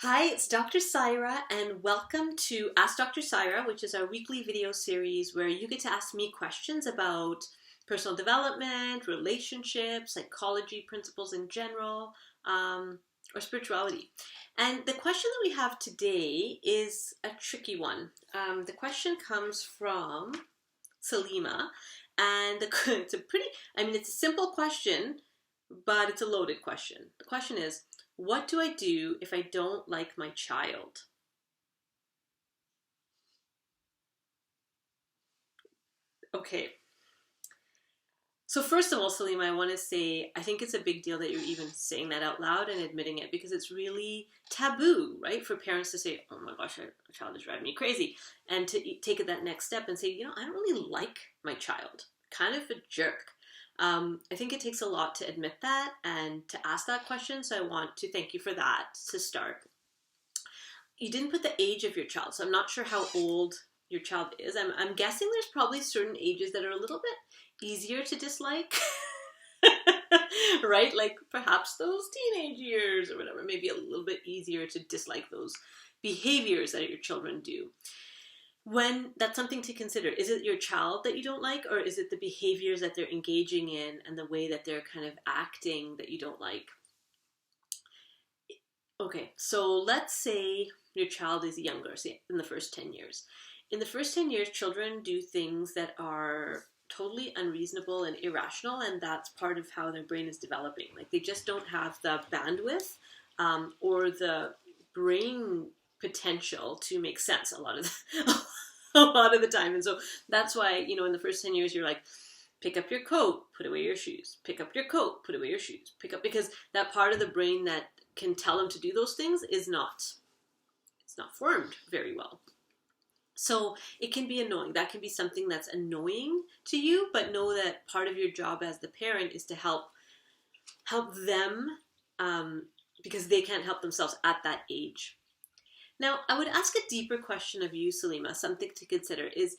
Hi, it's Dr. Saira, and welcome to Ask Dr. Saira, which is our weekly video series where you get to ask me questions about personal development, relationships, psychology principles in general, or spirituality. And the question that we have today is a tricky one. The question comes from Salima, and it's it's a simple question, but it's a loaded question. The question is, what do I do if I don't like my child? Okay. So first of all, Salima, I want to say I think it's a big deal that you're even saying that out loud and admitting it, because it's really taboo, right, for parents to say, "Oh my gosh, our child is driving me crazy," and to take it that next step and say, I don't really like my child. Kind of a jerk. I think it takes a lot to admit that and to ask that question. So I want to thank you for that to start. You didn't put the age of your child, so I'm not sure how old your child is. I'm guessing there's probably certain ages that are a little bit easier to dislike. Right? Like perhaps those teenage years or whatever, maybe a little bit easier to dislike those behaviors that your children do. When that's something to consider. Is it your child that you don't like, or is it the behaviors that they're engaging in and the way that they're kind of acting that you don't like? Okay, so let's say your child is younger, say in the first 10 years. In the first 10 years, children do things that are totally unreasonable and irrational, and that's part of how their brain is developing. Like they just don't have the bandwidth or the brain potential to make sense a lot of a lot of the time. And so that's why, in the first 10 years, you're like, pick up your coat, put away your shoes, pick up your coat, put away your shoes, because that part of the brain that can tell them to do those things is not, it's not formed very well. So it can be annoying. That can be something that's annoying to you, but know that part of your job as the parent is to help them, because they can't help themselves at that age. Now, I would ask a deeper question of you, Salima. Something to consider is,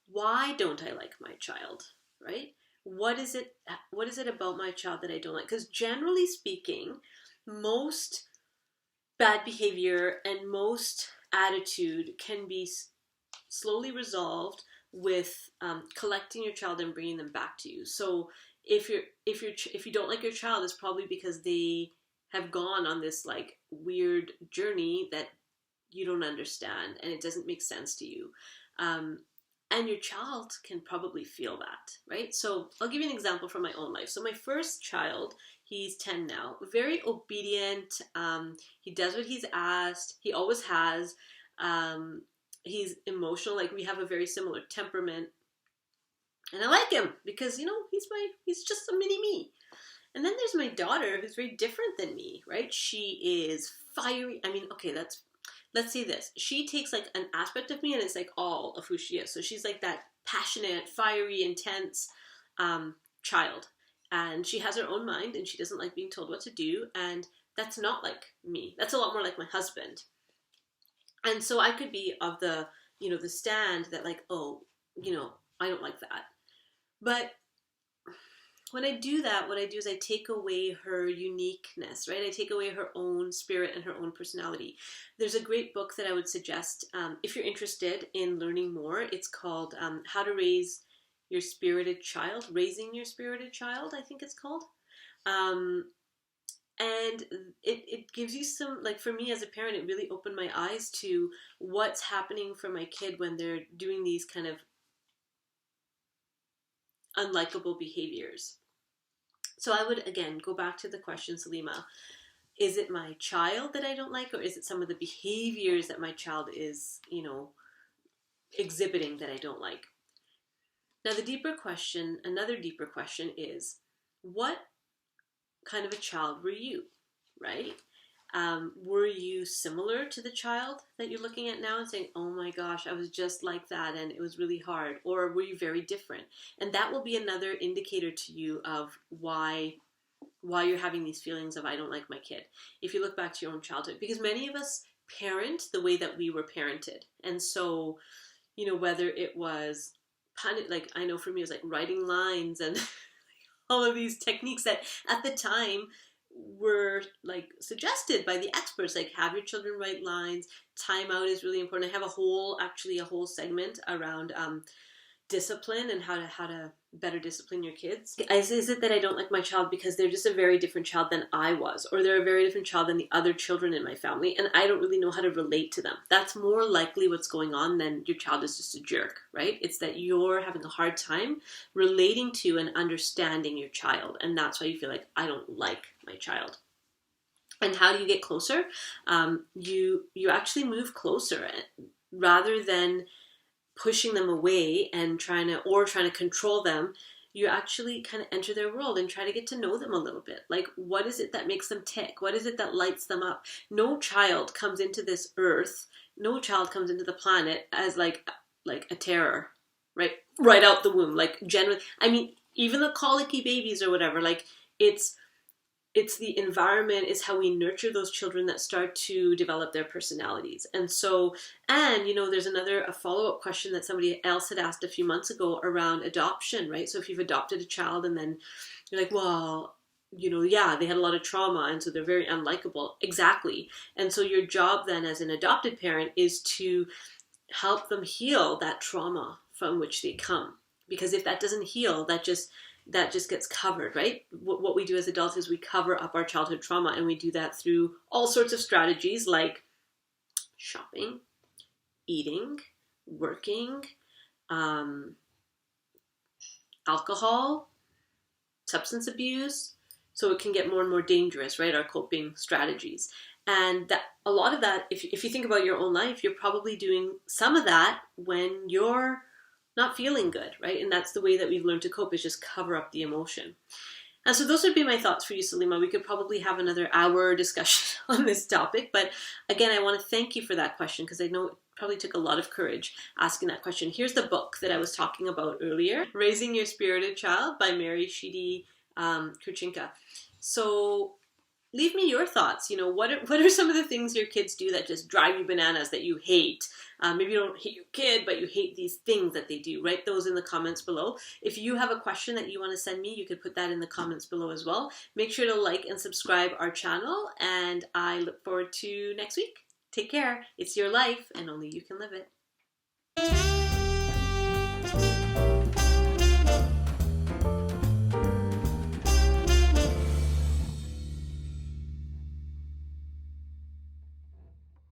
why don't I like my child, right? What is it about my child that I don't like? Because generally speaking, most bad behavior and most attitude can be slowly resolved with collecting your child and bringing them back to you. So if you don't like your child, it's probably because they have gone on this like weird journey that you don't understand and it doesn't make sense to you. And your child can probably feel that, right? So I'll give you an example from my own life. So my first child, he's 10 now, very obedient. He does what he's asked. He always has. He's emotional. Like we have a very similar temperament. And I like him because, he's just a mini me. And then there's my daughter who's very different than me, right? She is fiery. Let's say this. She takes like an aspect of me and it's like all of who she is. So she's like that passionate, fiery, intense child. And she has her own mind and she doesn't like being told what to do. And that's not like me. That's a lot more like my husband. And so I could be of the stand that like, oh, I don't like that. But when I do that, what I do is I take away her uniqueness, right? I take away her own spirit and her own personality. There's a great book that I would suggest if you're interested in learning more. It's called How to Raise Your Spirited Child, Raising Your Spirited Child, I think it's called. And it gives you some, like for me as a parent, it really opened my eyes to what's happening for my kid when they're doing these kind of unlikable behaviors. So I would, again, go back to the question, Salima. Is it my child that I don't like, or is it some of the behaviors that my child is, exhibiting that I don't like? Now, another deeper question is, what kind of a child were you, right? Were you similar to the child that you're looking at now and saying, oh my gosh, I was just like that and it was really hard? Or were you very different? And that will be another indicator to you of why you're having these feelings of I don't like my kid. If you look back to your own childhood, because many of us parent the way that we were parented. And so, whether it was, like I know for me it was like writing lines and all of these techniques that at the time were like suggested by the experts, like have your children write lines. Timeout is really important. I have a whole segment around discipline and how to better discipline your kids. Is it that I don't like my child because they're just a very different child than I was, or they're a very different child than the other children in my family, and I don't really know how to relate to them? That's more likely what's going on than your child is just a jerk, right? It's that you're having a hard time relating to and understanding your child, and that's why you feel like I don't like my child. And how do you get closer? You actually move closer rather than pushing them away and trying to control them. You actually kind of enter their world and try to get to know them a little bit. Like, what is it that makes them tick? What is it that lights them up? No child comes into this earth, no child comes into the planet as like a terror, right out the womb. Like, generally, I mean, even the colicky babies or whatever, like, it's the environment, is how we nurture those children that start to develop their personalities. And so, and there's a follow-up question that somebody else had asked a few months ago around adoption, right? So if you've adopted a child and then you're like, well, yeah, they had a lot of trauma and so they're very unlikable. Exactly. And so your job then as an adopted parent is to help them heal that trauma from which they come. Because if that doesn't heal, that just gets covered, right? What we do as adults is we cover up our childhood trauma, and we do that through all sorts of strategies like shopping, eating, working, alcohol, substance abuse. So it can get more and more dangerous, right? Our coping strategies. And that a lot of that, if you think about your own life, you're probably doing some of that when you're not feeling good, right? And that's the way that we've learned to cope, is just cover up the emotion. And so those would be my thoughts for you, Salima. We could probably have another hour discussion on this topic. But again, I want to thank you for that question, because I know it probably took a lot of courage asking that question. Here's the book that I was talking about earlier, Raising Your Spirited Child by Mary Sheedy Kurcinko. So leave me your thoughts. What are some of the things your kids do that just drive you bananas, that you hate? Maybe you don't hate your kid, but you hate these things that they do. Write those in the comments below. If you have a question that you want to send me, you could put that in the comments below as well. Make sure to like and subscribe our channel, and I look forward to next week. Take care. It's your life, and only you can live it.